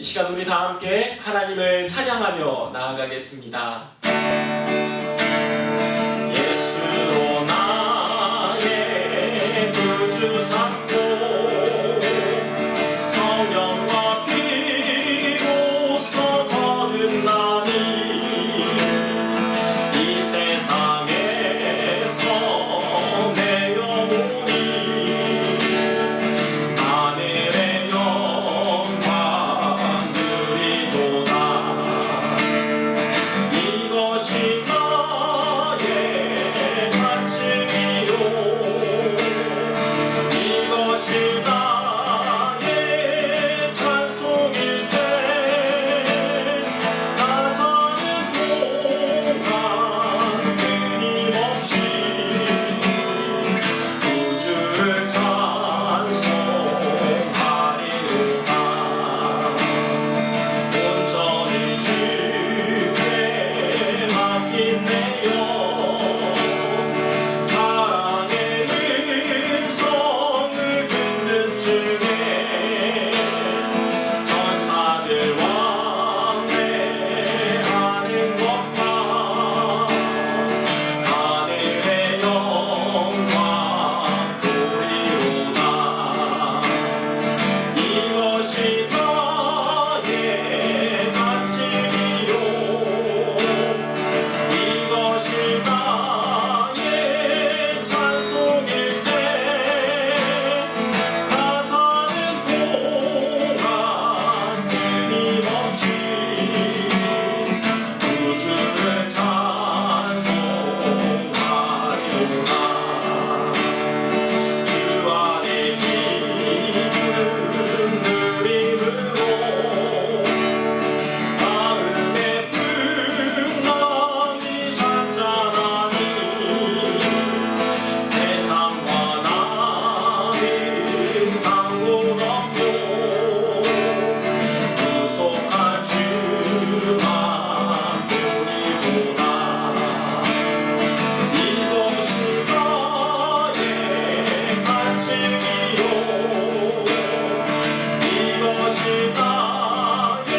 이 시간 우리 다 함께 하나님을 찬양하며 나아가겠습니다. 예수로 나의 구주 삼고 성령과 피로써 거듭나니 이 세상에서 내 영혼이 하늘의 영광 누리도다. 이것이 나의 간증이요 이것이 나의 찬송일세. 나 사는 동안 끊임없이 구주를 찬송하리로다. 온전히 주께 맡긴 내 영 사랑의 음성을 듣는 중에 전사들 왕래하는 것과 하늘의 영광 보리로다. 이것이 나의 간증이요 이것이 나의 찬송일세. 나 사는 동안 끊임없이 구주를 찬송하리로다. 주 안에 기쁜 누림으로 마음의 풍랑이 잔잔하니 세상과 나는 강도 없고 구속한 주만 보리도다. 이것이 나의 간증이요 이것이 나의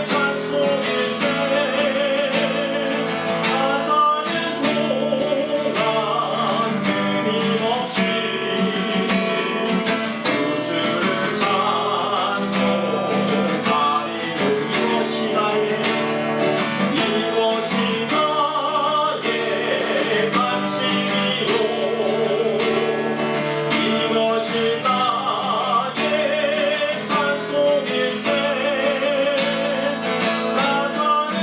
찬송일세. 나 사는 동안 끊임없이 구주를 찬송하리로. 이것이 나의 간증이요 이것이 나의 찬송일세. 나 사는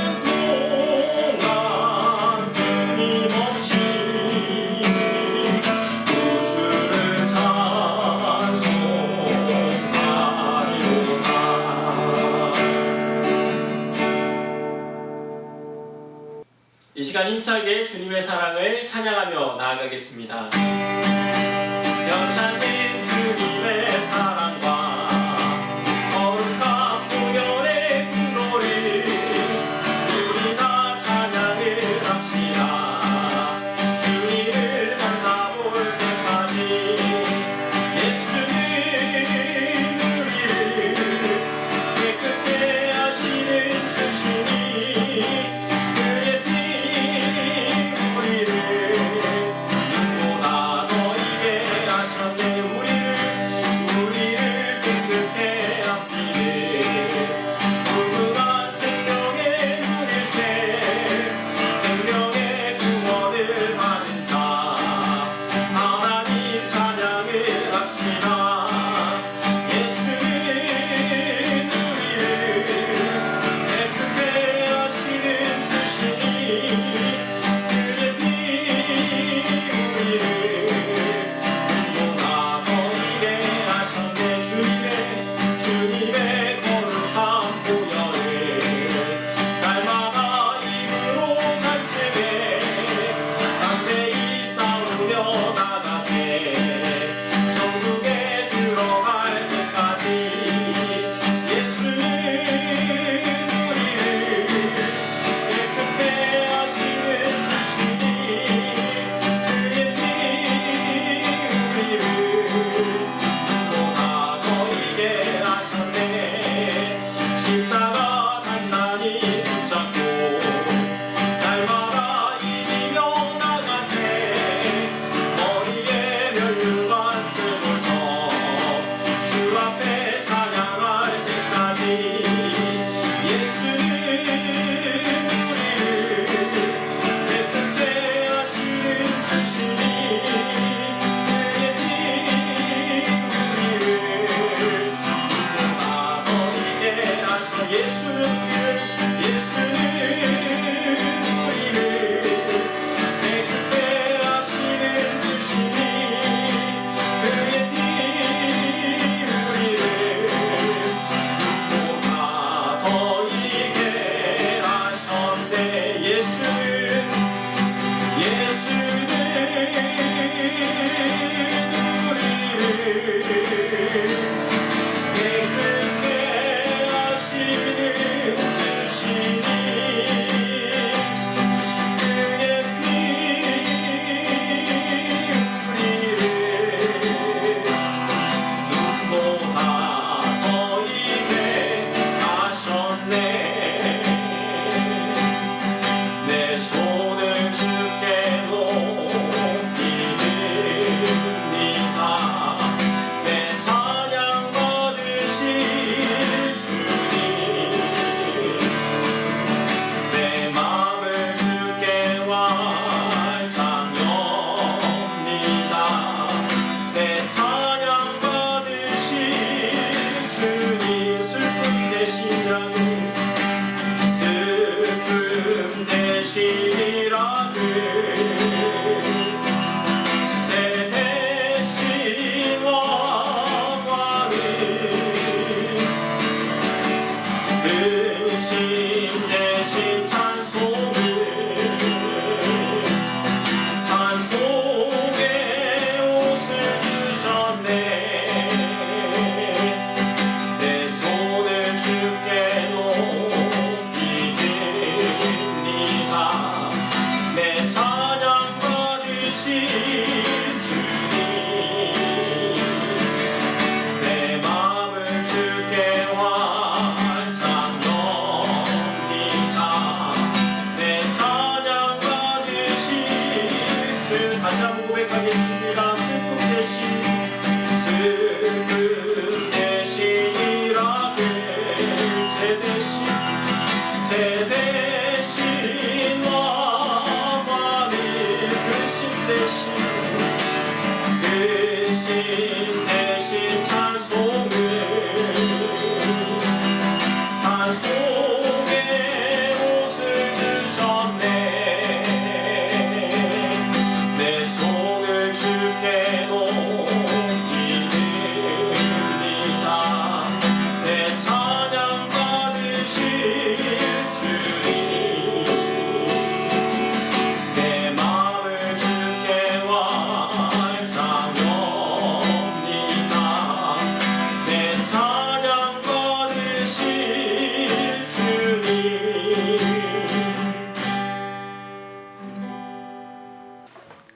동안 끊임없이 구주를 찬송하리로다. 이 시간 힘차게 주님의 사랑을 찬양하며 나아가겠습니다. 영창된 주님의 사랑과 거룩한 보혈의 공로를 우리 다 찬양을 합시다. 주님을 만나볼 때까지 예수는 우리를 깨끗게 하시는 주시니 그의 피 우리를 눈보다 더 이게 하셨네. 우리를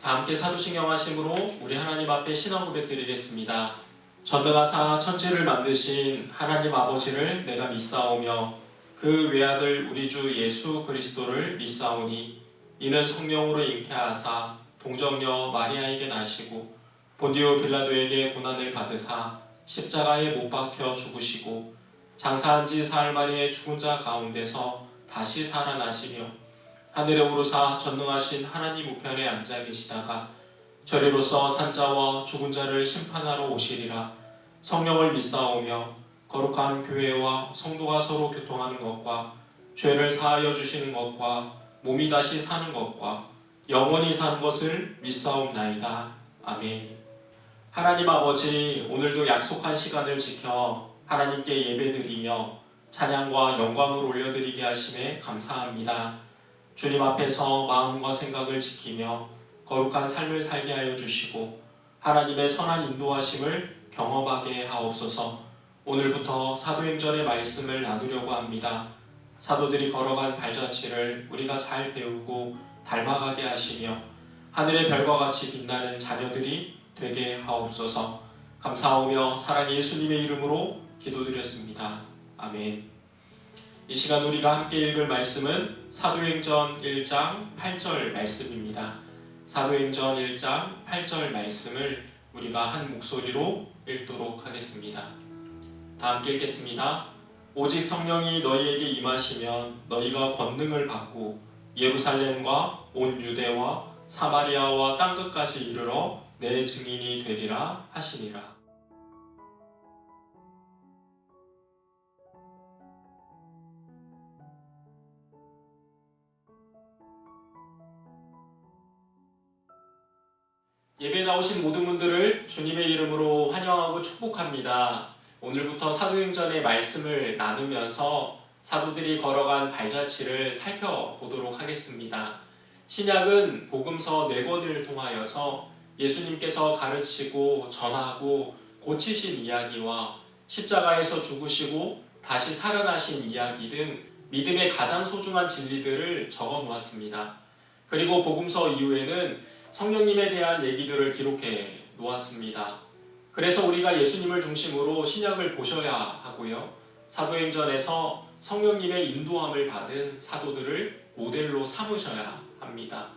다 함께 사도신경 하심으로 우리 하나님 앞에 신앙 고백 드리겠습니다. 전능하사 천지를 만드신 하나님 아버지를 내가 믿사오며 그 외아들 우리 주 예수 그리스도를 믿사오니 이는 성령으로 잉태하사 동정녀 마리아에게 나시고 본디오 빌라도에게 고난을 받으사 십자가에 못 박혀 죽으시고 장사한 지 사흘 만에 죽은 자 가운데서 다시 살아나시며 하늘에 오르사 전능하신 하나님 우편에 앉아 계시다가 저리로서 산자와 죽은 자를 심판하러 오시리라. 성령을 믿사오며 거룩한 교회와 성도가 서로 교통하는 것과 죄를 사하여 주시는 것과 몸이 다시 사는 것과 영원히 사는 것을 믿사옵나이다. 아멘. 하나님 아버지, 오늘도 약속한 시간을 지켜 하나님께 예배드리며 찬양과 영광을 올려드리게 하심에 감사합니다. 주님 앞에서 마음과 생각을 지키며 거룩한 삶을 살게 하여 주시고 하나님의 선한 인도하심을 경험하게 하옵소서. 오늘부터 사도행전의 말씀을 나누려고 합니다. 사도들이 걸어간 발자취를 우리가 잘 배우고 닮아가게 하시며 하늘의 별과 같이 빛나는 자녀들이 되게 하옵소서. 감사하오며 사랑의 예수님의 이름으로 기도드렸습니다. 아멘. 이 시간 우리가 함께 읽을 말씀은 사도행전 1장 8절 말씀입니다. 사도행전 1장 8절 말씀을 우리가 한 목소리로 읽도록 하겠습니다. 다 함께 읽겠습니다. 오직 성령이 너희에게 임하시면 너희가 권능을 받고 예루살렘과 온 유대와 사마리아와 땅끝까지 이르러 내 증인이 되리라 하시니라. 예배에 나오신 모든 분들을 주님의 이름으로 환영하고 축복합니다. 오늘부터 사도행전의 말씀을 나누면서 사도들이 걸어간 발자취를 살펴보도록 하겠습니다. 신약은 복음서 4권을 통하여서 예수님께서 가르치고 전하고 고치신 이야기와 십자가에서 죽으시고 다시 살아나신 이야기 등 믿음의 가장 소중한 진리들을 적어 놓았습니다. 그리고 복음서 이후에는 성령님에 대한 얘기들을 기록해 놓았습니다. 그래서 우리가 예수님을 중심으로 신약을 보셔야 하고요. 사도행전에서 성령님의 인도함을 받은 사도들을 모델로 삼으셔야 합니다.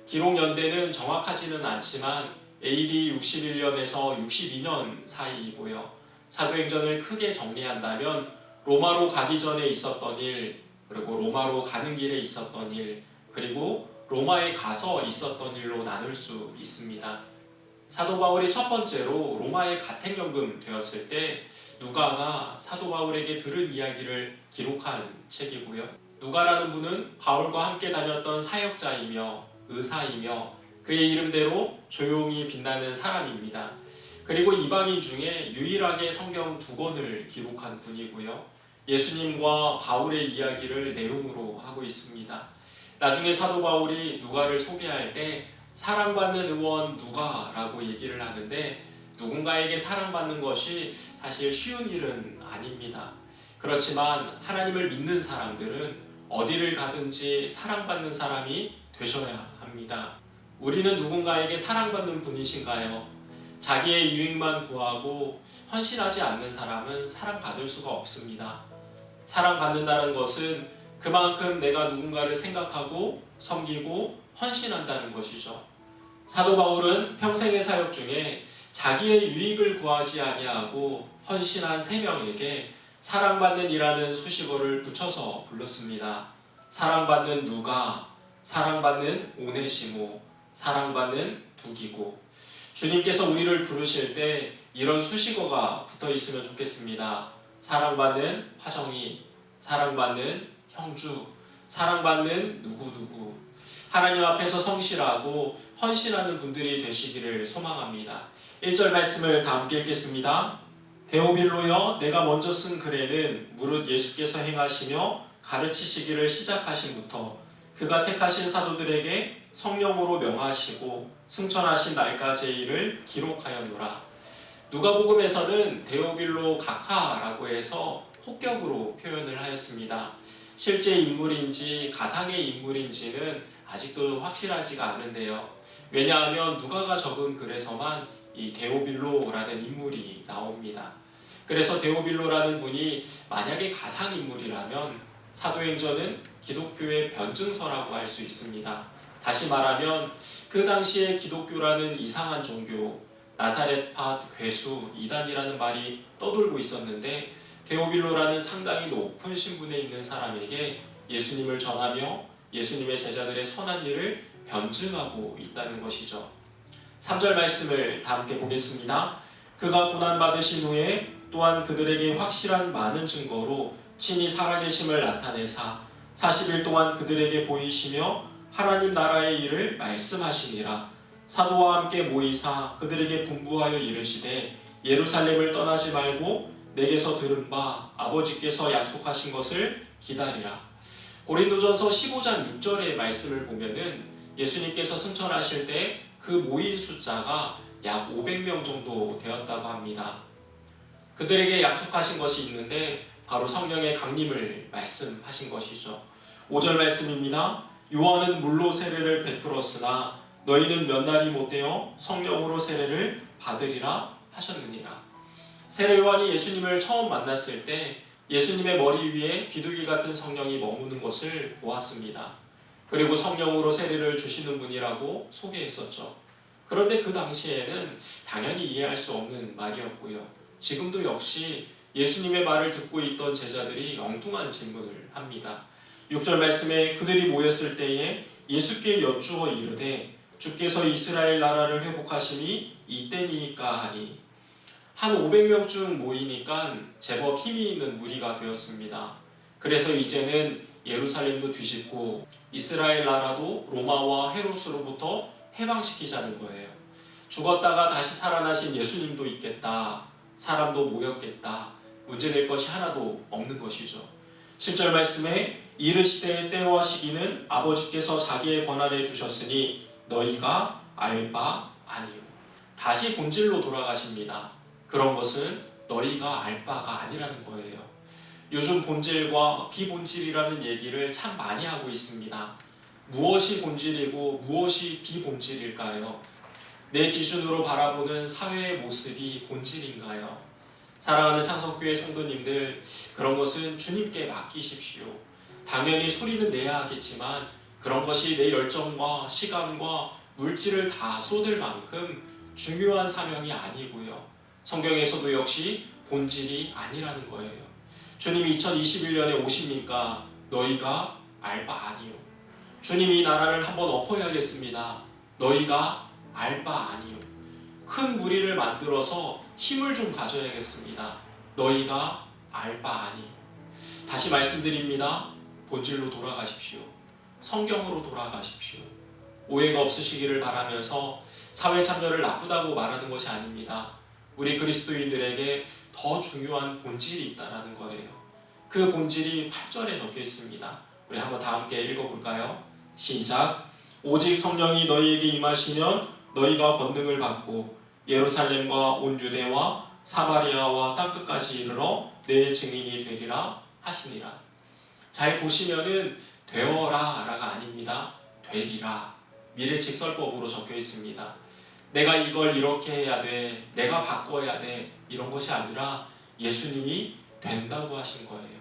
기록 연대는 정확하지는 않지만 AD 61년에서 62년 사이이고요. 사도행전을 크게 정리한다면 로마로 가기 전에 있었던 일, 그리고 로마로 가는 길에 있었던 일, 그리고 로마에 가서 있었던 일로 나눌 수 있습니다. 사도 바울이 첫 번째로 로마에 가택연금 되었을 때 누가가 사도 바울에게 들은 이야기를 기록한 책이고요. 누가라는 분은 바울과 함께 다녔던 사역자이며 의사이며 그의 이름대로 조용히 빛나는 사람입니다. 그리고 이방인 중에 유일하게 성경 2권을 기록한 분이고요. 예수님과 바울의 이야기를 내용으로 하고 있습니다. 나중에 사도 바울이 누가를 소개할 때 사랑받는 의원 누가라고 얘기를 하는데 누군가에게 사랑받는 것이 사실 쉬운 일은 아닙니다. 그렇지만 하나님을 믿는 사람들은 어디를 가든지 사랑받는 사람이 되셔야 합니다. 우리는 누군가에게 사랑받는 분이신가요? 자기의 유익만 구하고 헌신하지 않는 사람은 사랑받을 수가 없습니다. 사랑받는다는 것은 그만큼 내가 누군가를 생각하고 섬기고 헌신한다는 것이죠. 사도 바울은 평생의 사역 중에 자기의 유익을 구하지 아니하고 헌신한 3명에게 사랑받는 이라는 수식어를 붙여서 불렀습니다. 사랑받는 누가, 사랑받는 오네시모, 사랑받는 두기고. 주님께서 우리를 부르실 때 이런 수식어가 붙어 있으면 좋겠습니다. 사랑받는 화정이, 사랑받는 형주, 사랑받는 누구누구. 하나님 앞에서 성실하고 헌신하는 분들이 되시기를 소망합니다. 1절 말씀을 다 함께 읽겠습니다. 데오빌로여, 내가 먼저 쓴 글에는 무릇 예수께서 행하시며 가르치시기를 시작하신부터 그가 택하신 사도들에게 성령으로 명하시고 승천하신 날까지의 일을 기록하였노라. 누가복음에서는 데오빌로 각하라고 해서 혹격으로 표현을 하였습니다. 실제 인물인지 가상의 인물인지는 아직도 확실하지가 않은데요. 왜냐하면 누가가 적은 글에서만 이 데오빌로라는 인물이 나옵니다. 그래서 데오빌로라는 분이 만약에 가상인물이라면 사도행전은 기독교의 변증서라고 할 수 있습니다. 다시 말하면 그 당시에 기독교라는 이상한 종교, 나사렛파 괴수, 이단이라는 말이 떠돌고 있었는데 데오빌로라는 상당히 높은 신분에 있는 사람에게 예수님을 전하며 예수님의 제자들의 선한 일을 변증하고 있다는 것이죠. 3절 말씀을 다 함께 보겠습니다. 그가 고난받으신 후에 또한 그들에게 확실한 많은 증거로 친히 살아계심을 나타내사 40일 동안 그들에게 보이시며 하나님 나라의 일을 말씀하시니라. 사도와 함께 모이사 그들에게 분부하여 이르시되 예루살렘을 떠나지 말고 내게서 들은 바 아버지께서 약속하신 것을 기다리라. 고린도전서 15장 6절의 말씀을 보면은 예수님께서 승천하실 때 그 모인 숫자가 약 500명 정도 되었다고 합니다. 그들에게 약속하신 것이 있는데 바로 성령의 강림을 말씀하신 것이죠. 5절 말씀입니다. 요한은 물로 세례를 베풀었으나 너희는 몇 날이 못되어 성령으로 세례를 받으리라 하셨느니라. 세례 요한이 예수님을 처음 만났을 때 예수님의 머리 위에 비둘기 같은 성령이 머무는 것을 보았습니다. 그리고 성령으로 세례를 주시는 분이라고 소개했었죠. 그런데 그 당시에는 당연히 이해할 수 없는 말이었고요. 지금도 역시 예수님의 말을 듣고 있던 제자들이 엉뚱한 질문을 합니다. 6절 말씀에 그들이 모였을 때에 예수께 여쭈어 이르되 주께서 이스라엘 나라를 회복하심이 이때니까 하니. 한 500명 중 모이니까 제법 힘이 있는 무리가 되었습니다. 그래서 이제는 예루살렘도 뒤집고 이스라엘 나라도 로마와 헤롯으로부터 해방시키자는 거예요. 죽었다가 다시 살아나신 예수님도 있겠다. 사람도 모였겠다. 문제될 것이 하나도 없는 것이죠. 7절 말씀에 이르시되 때와 시기는 아버지께서 자기의 권한에 두셨으니 너희가 알 바 아니요. 다시 본질로 돌아가십니다. 그런 것은 너희가 알 바가 아니라는 거예요. 요즘 본질과 비본질이라는 얘기를 참 많이 하고 있습니다. 무엇이 본질이고 무엇이 비본질일까요? 내 기준으로 바라보는 사회의 모습이 본질인가요? 사랑하는 창석교회 성도님들, 그런 것은 주님께 맡기십시오. 당연히 소리는 내야 하겠지만 그런 것이 내 열정과 시간과 물질을 다 쏟을 만큼 중요한 사명이 아니고요. 성경에서도 역시 본질이 아니라는 거예요. 주님이 2021년에 오십니까? 너희가 알 바 아니요. 주님이 이 나라를 한번 엎어야겠습니다. 너희가 알 바 아니요. 큰 무리를 만들어서 힘을 좀 가져야겠습니다. 너희가 알 바 아니요. 다시 말씀드립니다. 본질로 돌아가십시오. 성경으로 돌아가십시오. 오해가 없으시기를 바라면서 사회 참여를 나쁘다고 말하는 것이 아닙니다. 우리 그리스도인들에게 더 중요한 본질이 있다는 거예요. 그 본질이 8절에 적혀 있습니다. 우리 한번 다 함께 읽어볼까요? 시작. 오직 성령이 너희에게 임하시면 너희가 권능을 받고 예루살렘과 온 유대와 사마리아와 땅끝까지 이르러 내 증인이 되리라 하시니라. 잘 보시면은 되어라 라가 아닙니다. 되리라. 미래직설법으로 적혀 있습니다. 내가 이걸 이렇게 해야 돼, 내가 바꿔야 돼, 이런 것이 아니라 예수님이 된다고 하신 거예요.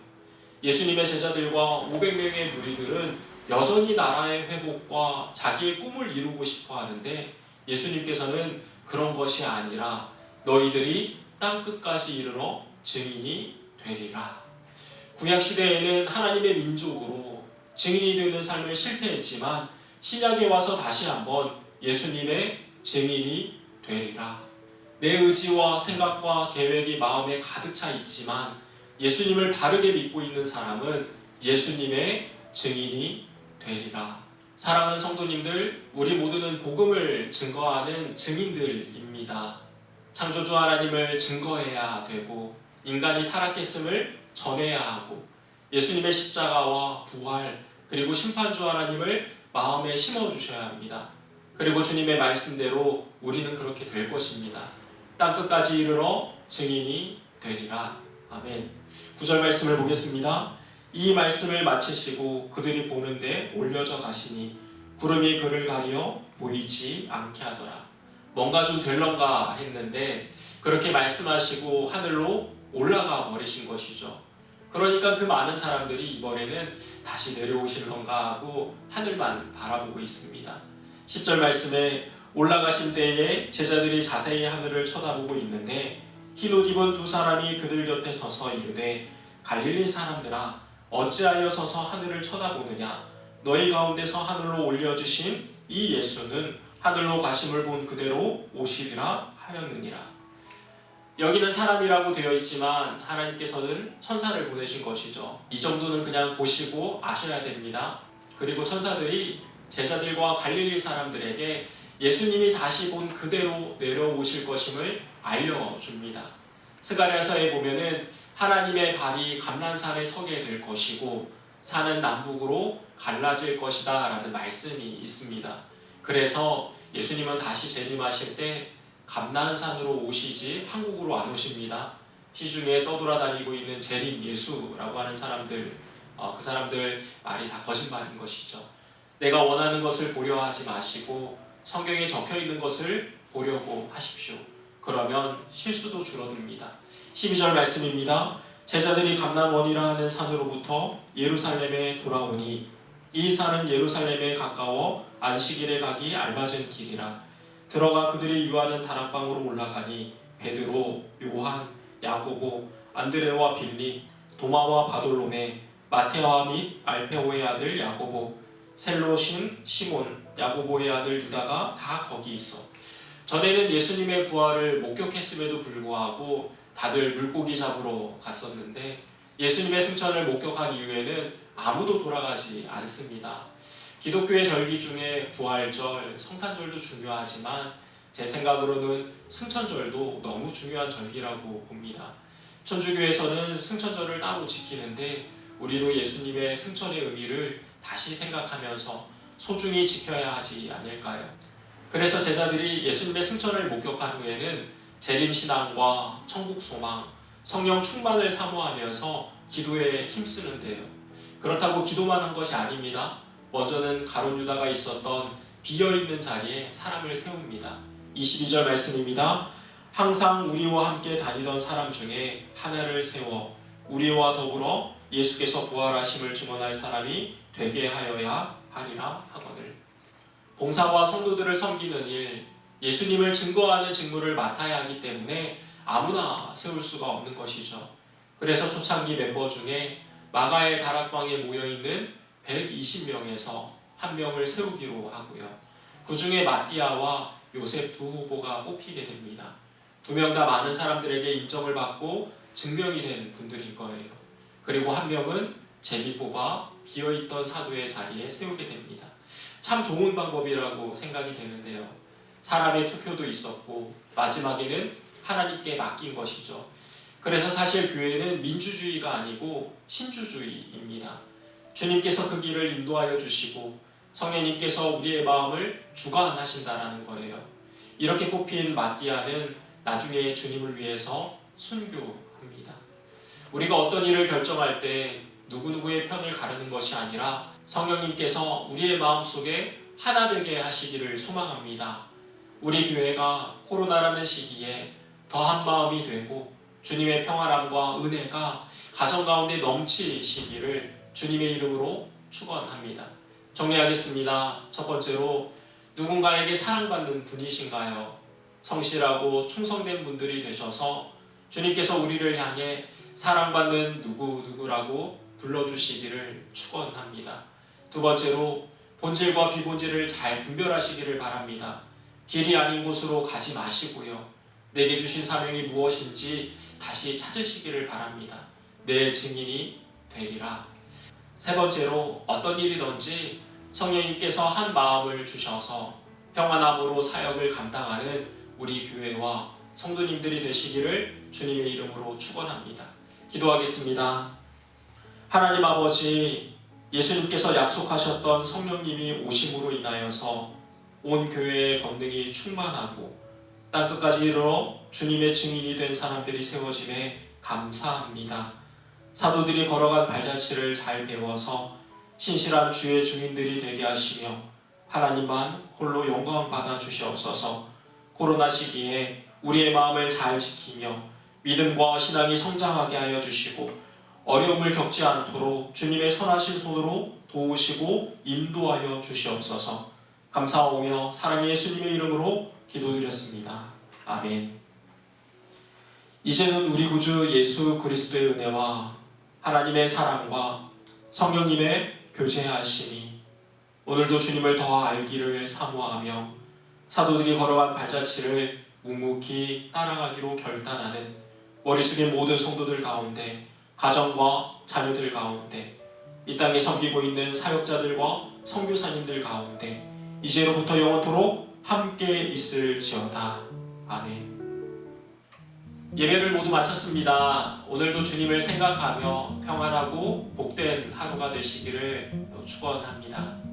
예수님의 제자들과 500명의 무리들은 여전히 나라의 회복과 자기의 꿈을 이루고 싶어 하는데 예수님께서는 그런 것이 아니라 너희들이 땅끝까지 이르러 증인이 되리라. 구약시대에는 하나님의 민족으로 증인이 되는 삶을 실패했지만 신약에 와서 다시 한번 예수님의 증인이 되리라. 내 의지와 생각과 계획이 마음에 가득 차 있지만 예수님을 바르게 믿고 있는 사람은 예수님의 증인이 되리라. 사랑하는 성도님들, 우리 모두는 복음을 증거하는 증인들입니다. 창조주 하나님을 증거해야 되고 인간이 타락했음을 전해야 하고 예수님의 십자가와 부활 그리고 심판주 하나님을 마음에 심어주셔야 합니다. 그리고 주님의 말씀대로 우리는 그렇게 될 것입니다. 땅끝까지 이르러 증인이 되리라. 아멘. 9절 말씀을 보겠습니다. 이 말씀을 마치시고 그들이 보는데 올려져 가시니 구름이 그를 가리어 보이지 않게 하더라. 뭔가 좀 될런가 했는데 그렇게 말씀하시고 하늘로 올라가 버리신 것이죠. 그러니까 그 많은 사람들이 이번에는 다시 내려오실런가 하고 하늘만 바라보고 있습니다. 10절 말씀에 올라가신 때에 제자들이 자세히 하늘을 쳐다보고 있는데 흰옷 입은 두 사람이 그들 곁에 서서 이르되 갈릴리 사람들아 어찌하여 서서 하늘을 쳐다보느냐 너희 가운데서 하늘로 올려주신 이 예수는 하늘로 가심을 본 그대로 오시리라 하였느니라. 여기는 사람이라고 되어 있지만 하나님께서는 천사를 보내신 것이죠. 이 정도는 그냥 보시고 아셔야 됩니다. 그리고 천사들이 제자들과 갈릴리 사람들에게 예수님이 다시 본 그대로 내려오실 것임을 알려줍니다. 스가랴서에 보면은 하나님의 발이 감난산에 서게 될 것이고 산은 남북으로 갈라질 것이다 라는 말씀이 있습니다. 그래서 예수님은 다시 재림하실 때 감난산으로 오시지 한국으로 안 오십니다. 시중에 떠돌아다니고 있는 재림 예수라고 하는 사람들, 그 사람들 말이 다 거짓말인 것이죠. 내가 원하는 것을 보려 하지 마시고 성경에 적혀 있는 것을 보려고 하십시오. 그러면 실수도 줄어듭니다. 12절 말씀입니다. 제자들이 감람원이라 하는 산으로부터 예루살렘에 돌아오니 이 산은 예루살렘에 가까워 안식일에 가기 알맞은 길이라. 들어가 그들이 유하는 다락방으로 올라가니 베드로, 요한, 야고보, 안드레와 빌립, 도마와 바돌로메, 마테와 및 알페오의 아들 야고보, 셀롯인 시몬, 야고보의 아들 유다가 다 거기 있어. 전에는 예수님의 부활을 목격했음에도 불구하고 다들 물고기 잡으러 갔었는데 예수님의 승천을 목격한 이후에는 아무도 돌아가지 않습니다. 기독교의 절기 중에 부활절, 성탄절도 중요하지만 제 생각으로는 승천절도 너무 중요한 절기라고 봅니다. 천주교에서는 승천절을 따로 지키는데 우리도 예수님의 승천의 의미를 다시 생각하면서 소중히 지켜야 하지 않을까요? 그래서 제자들이 예수님의 승천을 목격한 후에는 재림신앙과 천국소망, 성령 충만을 사모하면서 기도에 힘쓰는데요. 그렇다고 기도만 한 것이 아닙니다. 먼저는 가룟 유다가 있었던 비어있는 자리에 사람을 세웁니다. 22절 말씀입니다. 항상 우리와 함께 다니던 사람 중에 하나를 세워 우리와 더불어 예수께서 부활하심을 증언할 사람이 되게 하여야 하리라 하거늘. 봉사와 성도들을 섬기는 일, 예수님을 증거하는 직무를 맡아야 하기 때문에 아무나 세울 수가 없는 것이죠. 그래서 초창기 멤버 중에 마가의 다락방에 모여있는 120명에서 한 명을 세우기로 하고요. 그 중에 마띠아와 요셉 두 후보가 뽑히게 됩니다. 두 명 다 많은 사람들에게 인정을 받고 증명이 된 분들인 거예요. 그리고 한 명은 제비 뽑아 비어있던 사도의 자리에 세우게 됩니다. 참 좋은 방법이라고 생각이 되는데요. 사람의 투표도 있었고 마지막에는 하나님께 맡긴 것이죠. 그래서 사실 교회는 민주주의가 아니고 신주주의입니다. 주님께서 그 길을 인도하여 주시고 성령님께서 우리의 마음을 주관하신다라는 거예요. 이렇게 뽑힌 마띠아는 나중에 주님을 위해서 순교합니다. 우리가 어떤 일을 결정할 때 누구누구의 편을 가르는 것이 아니라 성령님께서 우리의 마음속에 하나 되게 하시기를 소망합니다. 우리 교회가 코로나라는 시기에 더한 마음이 되고 주님의 평화람과 은혜가 가정 가운데 넘치시기를 주님의 이름으로 축원합니다. 정리하겠습니다. 첫 번째로 누군가에게 사랑받는 분이신가요? 성실하고 충성된 분들이 되셔서 주님께서 우리를 향해 사랑받는 누구누구라고 불러주시기를 축원합니다. 두 번째로 본질과 비본질을 잘 분별하시기를 바랍니다. 길이 아닌 곳으로 가지 마시고요. 내게 주신 사명이 무엇인지 다시 찾으시기를 바랍니다. 내 증인이 되리라. 세 번째로 어떤 일이든지 성령님께서 한 마음을 주셔서 평안함으로 사역을 감당하는 우리 교회와 성도님들이 되시기를 주님의 이름으로 축원합니다. 기도하겠습니다. 하나님 아버지, 예수님께서 약속하셨던 성령님이 오심으로 인하여서 온 교회의 권능이 충만하고 땅끝까지 이르러 주님의 증인이 된 사람들이 세워짐에 감사합니다. 사도들이 걸어간 발자취를 잘 배워서 신실한 주의 증인들이 되게 하시며 하나님만 홀로 영광 받아 주시옵소서. 코로나 시기에 우리의 마음을 잘 지키며 믿음과 신앙이 성장하게 하여 주시고 어려움을 겪지 않도록 주님의 선하신 손으로 도우시고 인도하여 주시옵소서. 감사하오며 사랑의 예수님의 이름으로 기도드렸습니다. 아멘. 이제는 우리 구주 예수 그리스도의 은혜와 하나님의 사랑과 성령님의 교제하심이 오늘도 주님을 더 알기를 사모하며 사도들이 걸어간 발자취를 묵묵히 따라가기로 결단하는 머릿속의 모든 성도들 가운데, 가정과 자녀들 가운데, 이 땅에 섬기고 있는 사역자들과 선교사님들 가운데 이제로부터 영원토록 함께 있을지어다. 아멘. 예배를 모두 마쳤습니다. 오늘도 주님을 생각하며 평안하고 복된 하루가 되시기를 또 축원합니다.